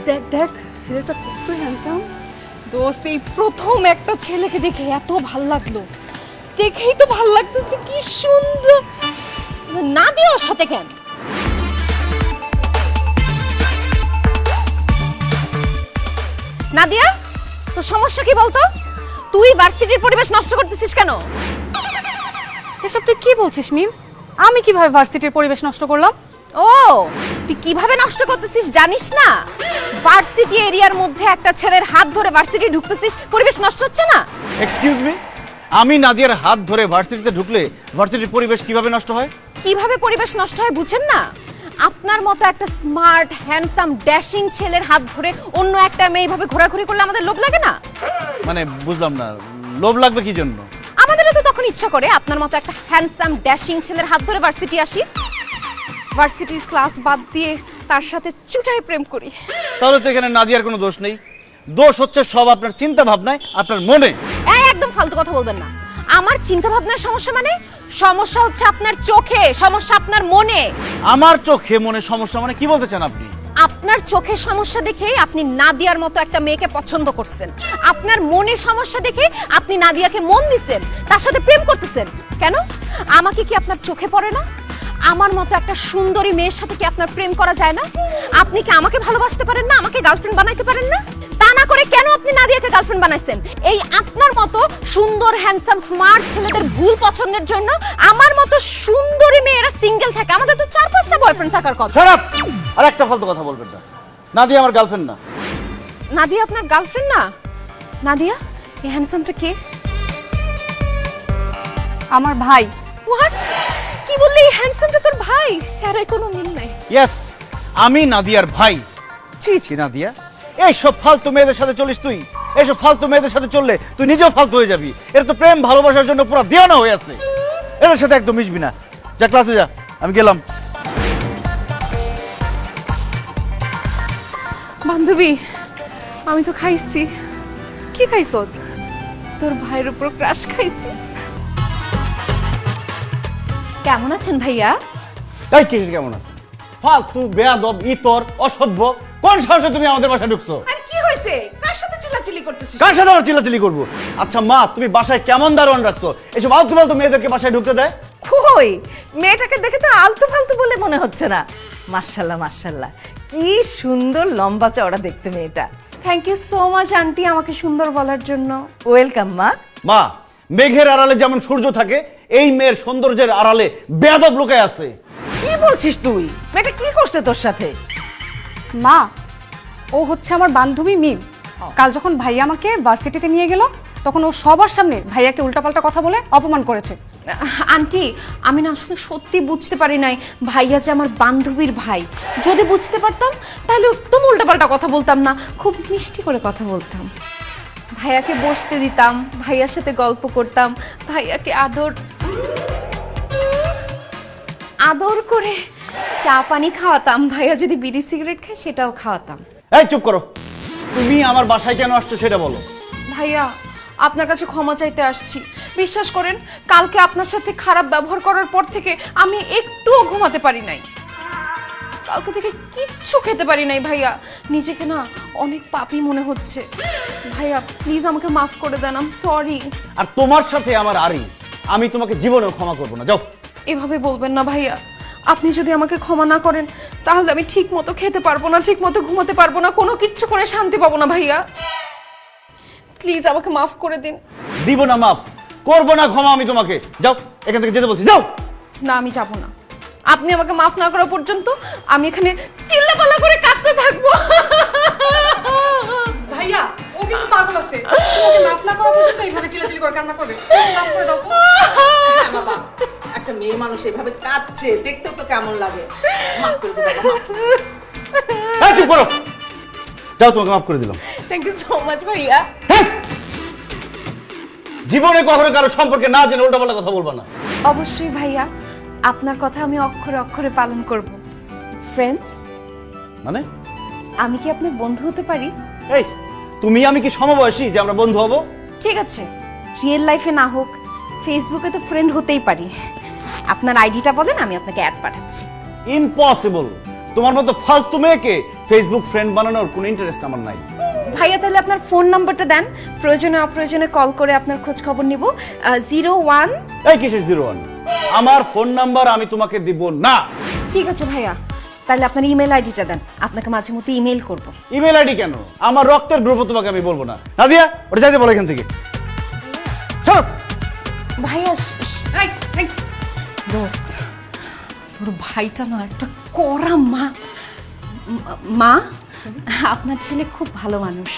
দেখ দেখ ছেলেটা কত হ্যান্ডসাম। দোস্ত এই প্রথম একটা ছেলেকে দেখে এত ভাল লাগলো, দেখেই তো ভাল লাগতেছে, কি সুন্দর। না দিয়ে ওর সাথে কেন? নাদিয়া, তোর সমস্যা কি বলতো? তুই ভার্সিটির পরিবেশ নষ্ট করতেছিস কেন? এসব তুই কি বলছিস মিম? আমি কিভাবে ভার্সিটির পরিবেশ নষ্ট করলাম? ও, তুই কিভাবে নষ্ট করতেছিস জানিস না? ভার্সিটি এরিয়ার মধ্যে একটা ছেলের হাত ধরে ভার্সিটি ঢুকতেছিস, পরিবেশ নষ্ট হচ্ছে না? এক্সকিউজ মি, আমি নাদিয়ার হাত ধরে ভার্সিটিতে ঢুকলে ভার্সিটির পরিবেশ কিভাবে নষ্ট হয়? কিভাবে পরিবেশ নষ্ট হয় বুঝেন না? আপনার মতো একটা স্মার্ট হ্যান্ডসাম ড্যাশিং ছেলের হাত ধরে অন্য একটা মেয়ে এইভাবে ঘোরাঘুরি করলে আমাদের লোভ লাগে না? মানে বুঝলাম না, লোভ লাগবে কি জন্য? আমাদেরও তো তখন ইচ্ছা করে আপনার মতো একটা হ্যান্ডসাম ড্যাশিং ছেলের হাত ধরে ভার্সিটি আসি, ভার্সিটির ক্লাস বাদ দিয়ে তার সাথে চুটাই প্রেম করি। তাহলে তো এখানে নাদিয়ার কোনো দোষ নেই, দোষ হচ্ছে সব আপনার চিন্তা ভাবনায়, আপনার মনে। একদম ফালতু কথা বলবেন না। আমার চিন্তা ভাবনার সমস্যা মানে? সমস্যা হচ্ছে আপনার চোখে, সমস্যা আপনার মনে। আমার চোখে মনে সমস্যা মানে কি বলতে চান আপনি? আপনার চোখে সমস্যা দেখে আপনি নাদিয়ার মতো একটা মেয়েকে পছন্দ করছেন, আপনার মনে সমস্যা দেখে আপনি নাদিয়াকে মন দিছেন, তার সাথে প্রেম করতেছেন। কেন? আমাকে কি আপনার চোখে পড়ে না? আমার মতো একটা সুন্দরী মেয়ের সাথে কি আপনার প্রেম করা যায় না? আপনি কি আমাকে ভালোবাসতে পারেন না? আমাকে গার্লফ্রেন্ড বানাইতে পারেন না? তা না করে কেন আপনি নাদিয়াকে গার্লফ্রেন্ড বানাইছেন? এই আপনার মতো সুন্দর হ্যান্ডসাম স্মার্ট ছেলেদের ভুল পছন্দের জন্য আমার মতো সুন্দরী মেয়েরা সিঙ্গেল থাকে। আমাদের তো 4-5টা বয়ফ্রেন্ড থাকার কথা। Shut up! আর একটা ফালতু কথা বলবেন না। নাদিয়া আমার গার্লফ্রেন্ড না। নাদিয়া আপনার গার্লফ্রেন্ড না? নাদিয়া, এই হ্যান্ডসামটা কে? আমার ভাই। হোয়াট? কি বললি? এই হ্যান্ডসামটা তোর ভাই? চেহারায় কোনো মিল নাই। ইয়েস, আমি নাদিয়ার ভাই। ছি ছি নাদিয়া, এইসব ফালতু মেয়েদের সাথে চলিস তুই? এইসব ফালতু মেয়েদের সাথে চললে তুই নিজেও ফালতু হয়ে যাবি। এটা তো প্রেম ভালোবাসার জন্য পুরো দেওয়ানা হয়ে আছে। এদের সাথে একদম মিশবি না। যা ক্লাসে যা, আমি গেলাম। বান্ধবী, আমি তো খাইছি। কি খাইছো? তোর ভাইয়ের উপর ক্রাশ খাইছি। কেমন আছেন ভাইয়া? এই কি কেমন আছে? ফালতু বেয়াদব ইতর অসভ্য, কোন সাহসে তুমি আমাদের বাসায় ঢুকছো? আর কি হয়েছে? কার সাথে চিল্লাচিল্লি করতেছিস? কার সাথে আবার চিল্লাচিল্লি করবো? আচ্ছা মা, তুমি বাসায় কেমন দারোয়ান রাখছো? এসব আলতু ফালতু মেয়েদেরকে বাসায় ঢুকতে দেয়? কই, মেয়েটাকে দেখে তো আলতু ফালতু বলে মনে হচ্ছে না। মাশাআল্লাহ মাশাআল্লাহ, কি সুন্দর লম্বা চওড়া দেখতে মেয়েটা। Thank you so much aunty আমাকে সুন্দর বলার জন্য। ওয়েলকাম মা। মা, মেঘের আড়ালে যেমন সূর্য থাকে, এই মেয়ের সৌন্দর্যের আড়ালে বেয়াদব লুকায় আছে। কি বলছিস তুই? মেয়েটা কি করছে তোর সাথে? মা, ও হচ্ছে আমার বান্ধবী মিম। কাল যখন ভাইয়া আমাকে ভার্সিটিতে নিয়ে গেল, তখন ও সবার সামনে ভাইয়াকে উল্টাপাল্টা কথা বলে অপমান করেছে। আন্টি, আমি না আসলে সত্যি বুঝতে পারি নাই ভাইয়া যে আমার বান্ধবীর ভাই। যদি বুঝতে পারতাম তাহলে একদম উল্টাপাল্টা কথা বলতাম না, খুব মিষ্টি করে কথা বলতাম। ভাইয়াকে বসতে দিতাম, ভাইয়ার সাথে গল্প করতাম, ভাইয়াকে আদর আদর করে চা পানি খাওয়াতাম। ভাইয়া যদি বিড়ি সিগারেট খায় সেটাও খাওয়াতাম। এই চুপ করো, তুমি আমার বাসায় কেন আসছো সেটা বলো। ভাইয়া, আপনার কাছে ক্ষমা চাইতে আসছি। বিশ্বাস করেন, কালকে আপনার সাথে খারাপ ব্যবহার করার পর থেকে আমি একটুও ঘুমাতে পারি নাই। কালকে থেকে কিচ্ছু খেতে পারি নাই ভাইয়া। নিজেকে না অনেক পাপী মনে হচ্ছে। ভাইয়া প্লিজ আমাকে মাফ করে দেন, আই এম সরি। আর তোমার সাথে আমার আরি, আমি তোমাকে জীবনেও ক্ষমা করবো না। যাও। এভাবে বলবেন না ভাইয়া। আপনি যদি আমাকে ক্ষমা না করেন তাহলে আমি ঠিক মতো খেতে পারবো না, ঠিক মতো ঘুমাতে পারবো না, কোনো কিচ্ছু করে শান্তি পাবো না ভাইয়া। প্লিজ আমাকে মাফ করে দিন। দিব না মাফ, করবো না ক্ষমা আমি তোমাকে। যাও, এখান থেকে যেতে বলছি, যাও। না, আমি যাবো না। আপনি আমাকে মাফ না করা পর্যন্ত আমি এখানে চিল্লাপাল্লা করে কাঁদতে থাকবো। ভাইয়া, ও কিন্তু পাগল আছে। ওকে মাফ না করা পর্যন্ত এইভাবে চিল্লাচিল্লি করে কান্না করবে। মাফ করে দাও তো। হ্যাঁ বাবা, একটা মেয়ে মানুষ এভাবে কাঁদছে, দেখতেও তো কেমন লাগে। মাফ করে দে বাবা, মাফ। এই চুপ করো, যাও, তোমাকে মাফ করে দিলাম। থ্যাংক ইউ সো মাচ ভাইয়া। হ্যাঁ? জীবনে কখনো কারো সম্পর্কে না জেনে উল্টাপাল্টা কথা বলবা না। অবশ্যই ভাইয়া, আপনার কথা আমি অক্ষরে অক্ষরে পালন করব। ফ্রেন্ডস, মানে আমি কি আপনার বন্ধু হতে পারি? এই, তুমি আমি কি সমবয়সী যে আমরা বন্ধু হব? ঠিক আছে, রিয়েল লাইফে না হোক, ফেসবুকে তো ফ্রেন্ড হতেই পারি। আপনার আইডিটা বলেন, আমি আপনাকে অ্যাড পাঠাচ্ছি। ইম্পসিবল, তোমার মতো ফালতু মেয়েকে ফেসবুক ফ্রেন্ড বানানোর কোনো ইন্টারেস্ট আমার নাই। ভাইয়া তাহলে আপনার ফোন নাম্বারটা দেন, প্রয়োজনে অপ্রয়োজনে কল করে আপনার খোঁজ খবর নিব। 01। এই কিসের 01? আমার ফোন নাম্বার আমি তোমাকে দিব না। ঠিক আছে ভাইয়া, তাহলে আপনার ইমেল আইডিটা দেন, আপনাকে মাঝে মধ্যে ইমেল করব। ইমেল আইডি কেন? আমার রক্তের গ্রুপ তোমাকে আমি বলবো না। নাদিয়া ওটা যাইতে বলো এখান থেকে। চলো। ভাইয়া এই, এই, দোস্ত, তোর ভাইটা না একটা কড়া মা। মা, আপনার ছেলে খুব ভালো মানুষ,